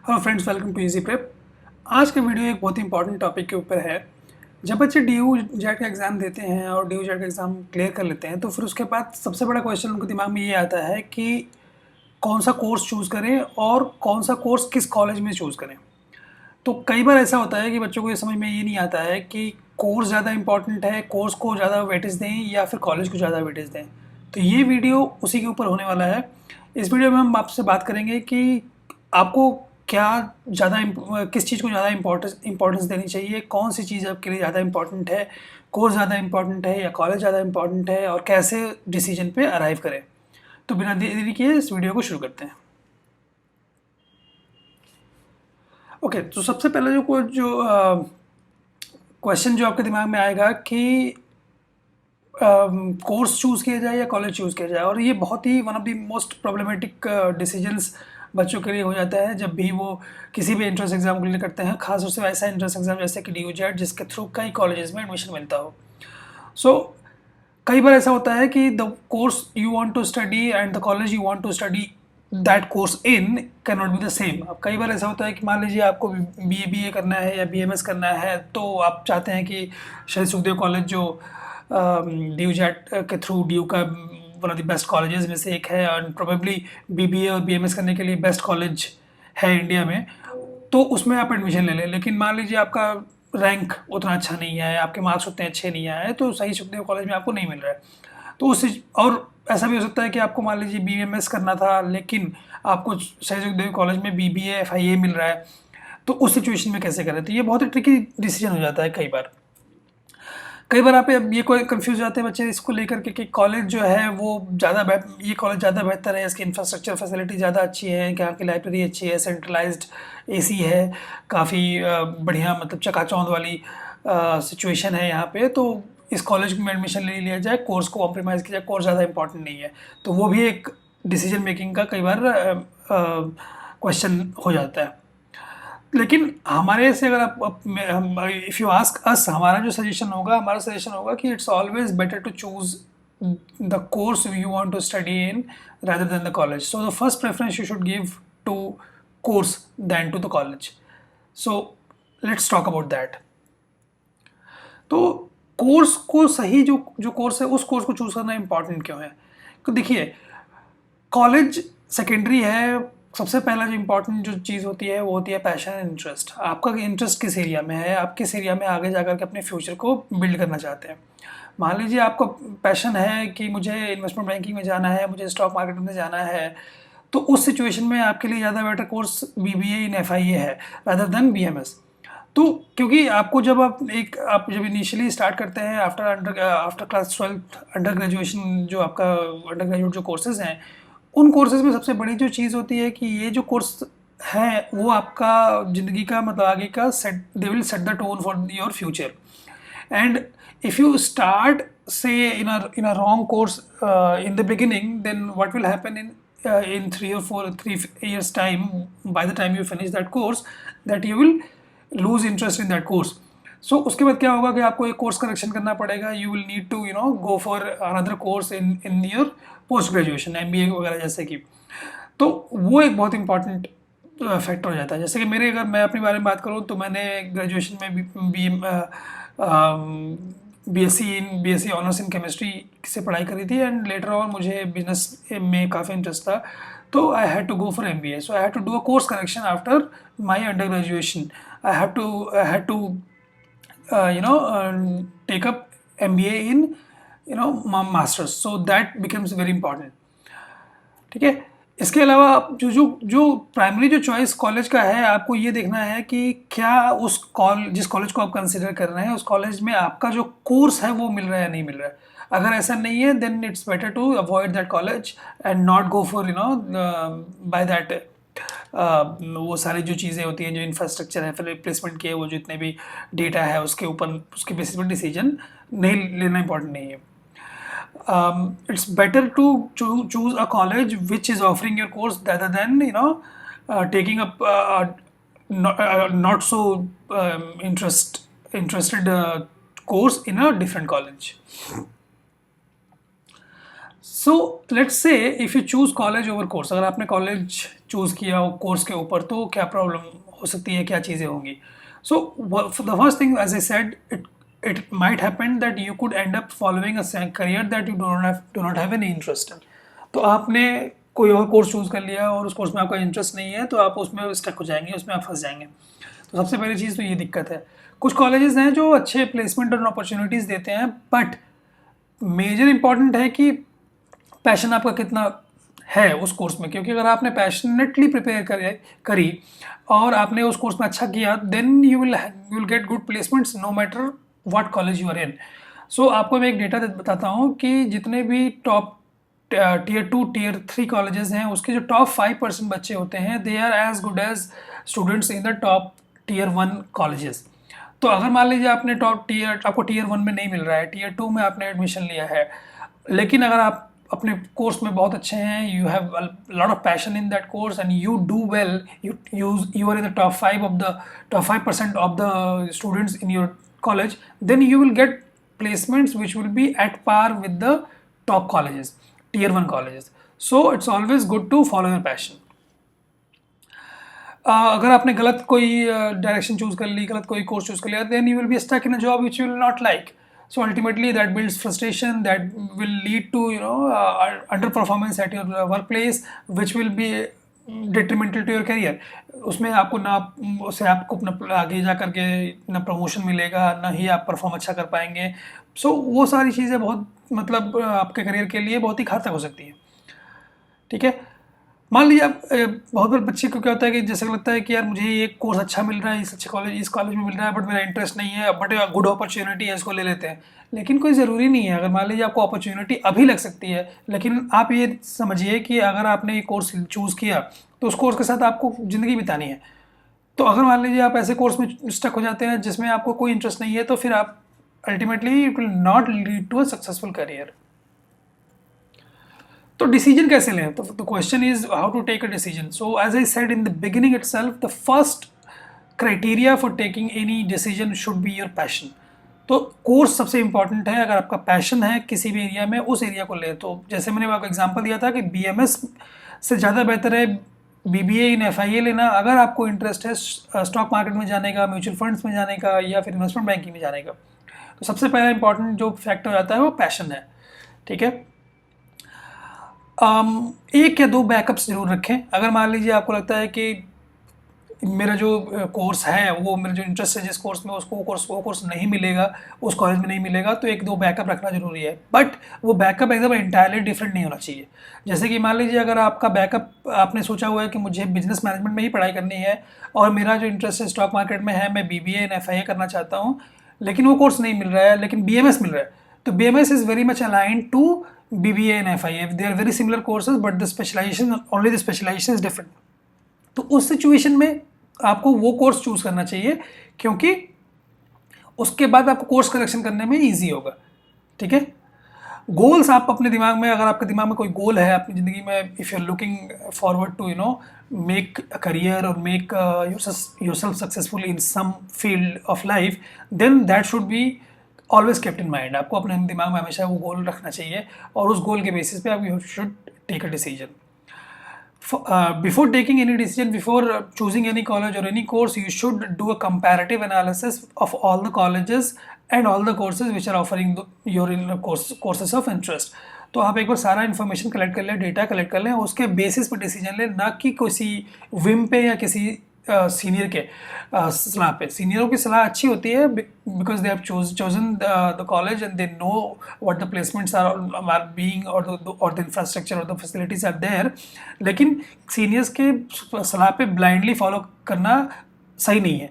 Hello friends, welcome to easy prep. आज का video एक बहुत ही इंपॉर्टेंट टॉपिक के ऊपर है। जब बच्चे डी.यू. जेट का एग्ज़ाम देते हैं और डी.यू. जेट का एग्ज़ाम क्लियर कर लेते हैं तो फिर उसके बाद सबसे बड़ा क्वेश्चन उनके दिमाग में ये आता है कि कौन सा कोर्स चूज़ करें और कौन सा कोर्स किस कॉलेज में चूज़ करें। तो कई बार ऐसा होता है कि बच्चों को ये समझ में ये नहीं आता है कि कोर्स ज़्यादा इंपॉर्टेंट है, कोर्स को ज़्यादा वेटेज दें या फिर कॉलेज को ज़्यादा वेटेज दें। तो ये वीडियो उसी के ऊपर होने वाला है। इस वीडियो में हम आपसे बात करेंगे कि आपको क्या ज़्यादा किस चीज़ को ज़्यादा इम्पोर्टेंस देनी चाहिए, कौन सी चीज़ आपके लिए ज़्यादा इम्पोर्टेंट है, कोर्स ज़्यादा इम्पोर्टेंट है या कॉलेज ज़्यादा इम्पोर्टेंट है, और कैसे डिसीजन पे अराइव करें। तो बिना देरी किए इस वीडियो को शुरू करते हैं। ओके, तो सबसे पहले जो क्वेश्चन जो आपके दिमाग में आएगा कि कोर्स चूज़ किया जाए या कॉलेज चूज़ किया जाए, और ये बहुत ही one of the most problematic decisions बच्चों के लिए हो जाता है जब भी वो किसी भी एंट्रेंस एग्जाम के लिए करते हैं, खासतौर से वैसा एंट्रेंस एग्जाम जैसे कि डी.यू. जेट जिसके थ्रू कई कॉलेजेस में एडमिशन मिलता हो। सो कई बार ऐसा होता है कि the course you want to study and the college you want to study that course in can not be the same. अब कई बार ऐसा होता है कि मान लीजिए आपको बी ए करना है या BMS करना है, तो आप चाहते हैं कि शहीद सुखदेव कॉलेज जो डी.यू. जेट के थ्रू डी.यू. का one of the best colleges में से एक है और प्रोबेबली BBA और BMS करने के लिए बेस्ट कॉलेज है इंडिया में, तो उसमें आप एडमिशन ले लें। लेकिन मान लीजिए आपका रैंक उतना अच्छा नहीं है, आपके मार्क्स उतने अच्छे नहीं आए, तो सही सुखदेव कॉलेज में आपको नहीं मिल रहा है। तो उस और ऐसा भी हो सकता है कि आपको मान लीजिए BMS करना था लेकिन आपको सही सुखदेव कॉलेज में BBA FIA मिल रहा है, तो उस सिचुएशन में कैसे करें। तो ये बहुत ही ट्रिकी डिसीजन हो जाता है। कई बार आप ये कोई कंफ्यूज जाते हैं बच्चे इसको लेकर के कि कॉलेज जो है वो ये कॉलेज ज़्यादा बेहतर है, इसकी इंफ्रास्ट्रक्चर फैसिलिटी ज़्यादा अच्छी है, यहाँ की लाइब्रेरी अच्छी है, सेंट्रलाइज्ड AC है, काफ़ी बढ़िया मतलब चकाचौंध वाली सिचुएशन है यहाँ पे, तो इस कॉलेज में एडमिशन ले लिया जाए, कोर्स को कॉम्प्रोमाइज़ किया जाए, कोर्स ज़्यादा इंपॉर्टेंट नहीं है। तो वो भी एक डिसीजन मेकिंग का कई बार क्वेश्चन हो जाता है। लेकिन हमारे से अगर आप इफ़ यू आस्क अस, हमारा सजेशन होगा कि it's always better to choose the course you want to study in rather than the college. So the first preference you should give to course than to the college. So let's talk about that. तो course को सही जो course है उस course को choose करना important क्यों है? तो देखिए, कॉलेज सेकेंडरी है। सबसे पहला जो इम्पोर्टेंट जो चीज़ होती है वो होती है पैशन एंड इंटरेस्ट। आपका इंटरेस्ट किस एरिया में है, आप किस एरिया में आगे जाकर के अपने फ्यूचर को बिल्ड करना चाहते हैं। मान लीजिए आपको पैशन है कि मुझे इन्वेस्टमेंट बैंकिंग में जाना है, मुझे स्टॉक मार्केट में जाना है, तो उस सिचुएशन में आपके लिए ज़्यादा बेटर कोर्स BBA इन FIA है रादर देन BMS। तो क्योंकि आपको आप जब इनिशियली स्टार्ट करते हैं आफ्टर क्लास 12 अंडर ग्रेजुएशन, जो आपका अंडर ग्रेजुएट जो कोर्सेज हैं, उन कोर्सेज में सबसे बड़ी जो चीज़ होती है कि ये जो कोर्स है वो आपका ज़िंदगी का मतलब आगे का they will set the tone for your future. And if you start से in a wrong course in the beginning, then what will happen in 3 years time, by the time you finish that course, that you will lose interest in that course. So उसके बाद क्या होगा कि आपको एक course correction करना पड़ेगा। You will need to go for another course in your post graduation, MBA वगैरह जैसे कि। तो वो एक बहुत इंपॉर्टेंट फैक्टर हो जाता है। जैसे कि अगर मैं अपने बारे में बात करूँ तो मैंने ग्रेजुएशन में BSc ऑनर्स इन केमिस्ट्री से पढ़ाई करी थी, एंड लेटर ऑन मुझे बिजनेस में काफ़ी इंटरेस्ट था, तो I had to go for MBA। So I had to do a course correction after my under graduation. I had to take up MBA in masters, so that becomes very important। ठीक है। इसके अलावा आप जो primary जो choice college का है, आपको ये देखना है कि क्या जिस कॉलेज को आप कंसिडर कर रहे हैं उस कॉलेज में आपका जो कोर्स है वो मिल रहा है या नहीं मिल रहा है। अगर ऐसा नहीं है then it's better to avoid that college and not go for by that वो सारी जो चीज़ें होती हैं, जो इंफ्रास्ट्रक्चर है, फिर प्लेसमेंट के वो जितने भी डेटा है उसके बेसिस पर डिसीजन नहीं लेना इंपॉर्टेंट नहीं है। It's better to choose a college which is offering your course rather than taking up not so interested course in a different college. So let's say if you choose college over course, अगर आपने college choose किया हो course के ऊपर, तो क्या problem हो सकती है, क्या चीज़ें होंगी? So the first thing as I said, it might happen that you could end up following a career that you do not have any interest in. तो आपने कोई और कोर्स चूज़ कर लिया और उस कोर्स में आपका इंटरेस्ट नहीं है, तो आप उसमें स्टक हो जाएंगे, उसमें आप फंस जाएंगे। तो सबसे पहली चीज़ तो ये दिक्कत है। कुछ कॉलेजेस हैं जो अच्छे प्लेसमेंट और अपॉर्चुनिटीज़ देते हैं, बट मेजर इंपॉर्टेंट है कि पैशन आपका कितना है उस कोर्स में। क्योंकि अगर आपने पैशनेटली प्रिपेयर करी और आपने उस कोर्स में अच्छा किया, then you will get good placements no matter what college you are in. So आपको मैं एक डेटा बताता हूँ कि जितने भी टॉप टीयर 2 टीयर 3 कॉलेजेस हैं, उसके जो टॉप 5% बच्चे होते हैं, they are as good as students in the top tier 1 colleges. तो अगर मान लीजिए आपने आपको टीयर 1 में नहीं मिल रहा है, टीयर 2 में आपने एडमिशन लिया है, लेकिन अगर आप अपने कोर्स में बहुत अच्छे हैं, you have lot of passion in that course and you do well, you are in the top 5% of the students in your college, then you will get placements which will be at par with the top colleges, tier 1 colleges. So it's always good to follow your passion. अगर आपने गलत कोई direction choose कर ली, गलत कोई course choose कर लिया, then you will be stuck in a job which you will not like. So ultimately that builds frustration, that will lead to underperformance at your workplace, which will be detrimental to your career. उसमें आपको ना, उससे आपको अपना आगे जा करके ना प्रमोशन मिलेगा, ना ही आप परफॉर्म अच्छा कर पाएंगे. सो वो सारी चीज़ें बहुत मतलब आपके करियर के लिए बहुत ही घातक हो सकती हैं. ठीक है, मान लीजिए आप बहुत बार बच्चे को क्या होता है कि जैसे लगता है कि यार मुझे ये कोर्स अच्छा मिल रहा है, इस कॉलेज में मिल रहा है, बट मेरा इंटरेस्ट नहीं है, बट गुड अपॉर्चुनिटी है, इसको ले लेते हैं. लेकिन कोई ज़रूरी नहीं है. अगर मान लीजिए आपको अपॉर्चुनिटी अभी लग सकती है, लेकिन आप ये समझिए कि अगर आपने ये कोर्स चूज़ किया तो उस कोर्स के साथ आपको ज़िंदगी बितानी है. तो अगर मान लीजिए आप ऐसे कोर्स में स्टक हो जाते हैं जिसमें आपको कोई इंटरेस्ट नहीं है, तो फिर आप ultimately it will not lead to a successful career. तो डिसीजन कैसे लें? तो the question is how to take a decision. So as I said in the beginning itself, the first criteria for taking any decision should be your passion. तो course सबसे important है. अगर आपका passion है किसी भी एरिया में, उस एरिया को लें. तो जैसे मैंने आपको एग्जांपल दिया था कि बीएमएस से ज़्यादा बेहतर है बीबीए इन एफआईए लेना, अगर आपको इंटरेस्ट है स्टॉक मार्केट में जाने का, म्यूचुअल फंड्स में जाने का, या फिर इन्वेस्टमेंट बैंकिंग में जाने का. तो सबसे पहला इंपॉर्टेंट जो फैक्टर आता है वो पैशन है. ठीक है, एक या दो बैकअप्स जरूर रखें. अगर मान लीजिए आपको लगता है कि मेरा जो कोर्स है, वो मेरा जो इंटरेस्ट है जिस कोर्स में, उसको वो कोर्स नहीं मिलेगा, उस कॉलेज में नहीं मिलेगा, तो एक दो बैकअप रखना जरूरी है. बट वो बैकअप एकदम इंटायरली डिफरेंट नहीं होना चाहिए. जैसे कि मान लीजिए अगर आपका बैकअप, आपने सोचा हुआ है कि मुझे बिजनेस मैनेजमेंट में ही पढ़ाई करनी है और मेरा जो इंटरेस्ट है स्टॉक मार्केट में है, मैं बीबीए इन एफआईए करना चाहता हूँ, लेकिन वो कोर्स नहीं मिल रहा है, लेकिन बीएमएस मिल रहा है. तो BMS is very much aligned to BBA and FIA. They are very similar courses, but the specialization is different. तो उस सिचुएशन में आपको वो कोर्स चूज करना चाहिए, क्योंकि उसके बाद आपको कोर्स करेक्शन करने में इजी होगा. ठीक है, गोल्स आप अपने दिमाग में, अगर आपके दिमाग में कोई गोल है अपनी ज़िंदगी में, if you are looking forward to make a career और make yourself successful in some field of life, then that should be always kept in mind. आपको अपने दिमाग में हमेशा वो गोल रखना चाहिए और उस गोल के बेसिस पे आप you should take a decision. Before taking any decision, before choosing any college or any course, you should do a comparative analysis of all the colleges and all the courses which are offering your courses of interest. तो आप एक बार सारा information collect कर लें, data collect कर लें, उसके basis पे डिसीजन लें, ना कि किसी विम पे या किसी सीनियर के सलाह पे. सीनियरों की सलाह अच्छी होती है because they have chosen the college and they know what the placements are being और द इंफ्रास्ट्रक्चर और द फैसिलिटीज आर देयर. लेकिन सीनियर्स के सलाह पे ब्लाइंडली फॉलो करना सही नहीं है,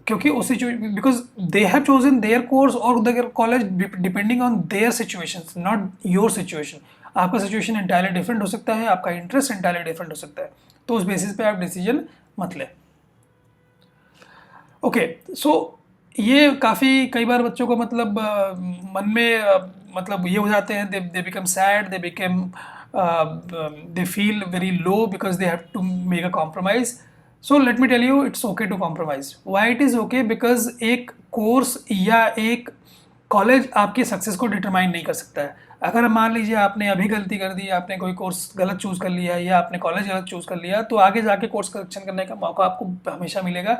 क्योंकि उस situation, because they have chosen their course और their college depending on their situations, not your situation. आपका सिचुएशन इंटायरली डिफरेंट हो सकता है, आपका इंटरेस्ट इंटायरली डिफरेंट हो सकता है. तो उस बेसिस पे आप डिसीजन मत लें. ओके, सो ये काफ़ी कई बार बच्चों को मतलब मन में मतलब ये हो जाते हैं, they become sad, they feel very low because they have to make a compromise. So let me tell you, it's okay to compromise. Why it is okay? Because एक कोर्स या एक कॉलेज आपकी सक्सेस को determine नहीं कर सकता है. अगर मान लीजिए आपने अभी गलती कर दी, आपने कोई कोर्स गलत चूज़ कर लिया या आपने कॉलेज गलत चूज़ कर लिया, तो आगे जाके कोर्स करेक्शन करने का मौका आपको हमेशा मिलेगा।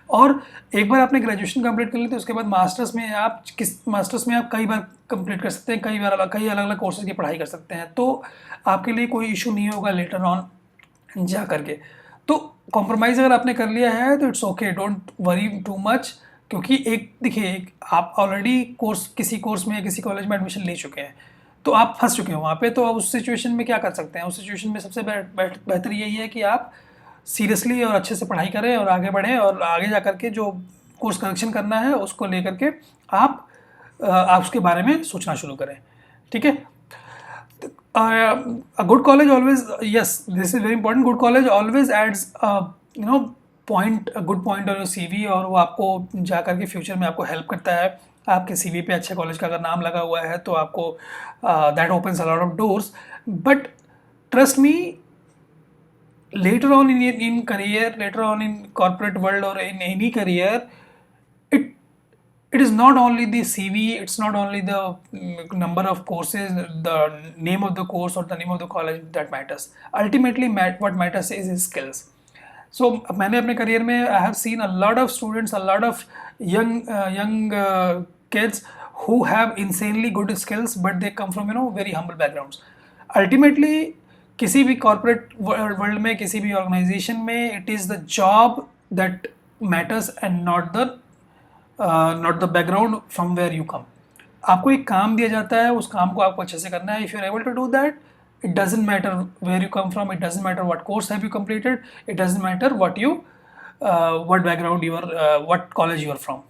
और एक बार आपने ग्रेजुएशन कंप्लीट कर ली तो उसके बाद मास्टर्स में आप कई बार कंप्लीट कर सकते हैं, कई अलग अलग कोर्सेज की पढ़ाई कर सकते हैं, तो आपके लिए कोई इशू नहीं होगा लेटर ऑन जा करके। तो कॉम्प्रोमाइज़ अगर आपने कर लिया है तो it's okay, don't worry too much, क्योंकि देखिए आप ऑलरेडी किसी कोर्स में किसी कॉलेज में एडमिशन ले चुके हैं, तो आप फंस चुके हो वहाँ पे। तो अब उस सिचुएशन में क्या कर सकते हैं? उस सिचुएशन में सबसे बेहतर यही है कि आप सीरियसली और अच्छे से पढ़ाई करें और आगे बढ़ें, और आगे जा करके जो कोर्स करेक्शन करना है उसको लेकर के आप उसके बारे में सोचना शुरू करें। ठीक है? A good college always, yes, this is very important. Good college always adds a good point on your CV, और वो आपको जा करके फ्यूचर में आपको हेल्प करता है। आपके CV पे अच्छे कॉलेज का अगर नाम लगा हुआ है तो आपको that opens a lot of doors. But trust me, later on in career, later on in corporate world or in any career, it it is not only the CV, it's not only the number of courses, the name of the course or the name of the college that matters. Ultimately what matters is skills. So मैंने अपने career में I have seen a lot of students, a lot of young kids who have insanely good skills, but they come from very humble backgrounds. Ultimately किसी भी corporate world में, किसी भी organisation में, it is the job that matters and not the background from where you come. आपको एक काम दिया जाता है, उस काम को आपको अच्छे से करना है। If you are able to do that, it doesn't matter where you come from, it doesn't matter what course have you completed, it doesn't matter what background you are, what college you are from.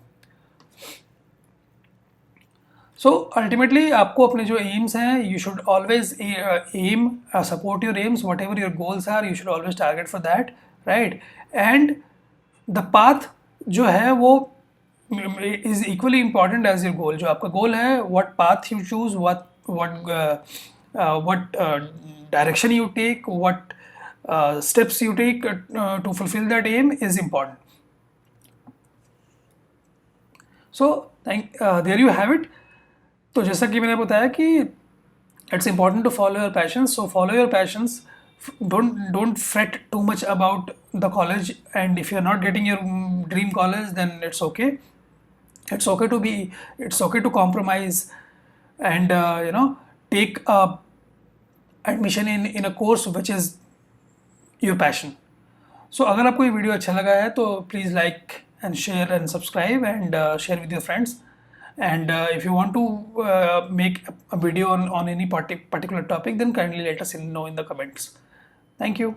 So ultimately आपको अपने जो aims हैं, you should always aim, support your aims, whatever your goals are, you should always target for that, right? And the path जो है वो is equally important as your goal. जो आपका goal है, what path you choose, what direction you take, what steps you take to fulfill that aim is important. So there you have it. तो जैसा कि मैंने बताया कि it's important to follow your passions. So follow your passions. Don't fret too much about the college, and if you're not getting your dream college, then it's okay. It's okay to compromise and take a admission in a course which is your passion. So अगर आपको ये video अच्छा लगा है तो please like and share and subscribe and share with your friends. And if you want to make a video on any particular topic, then kindly let us know in the comments. Thank you.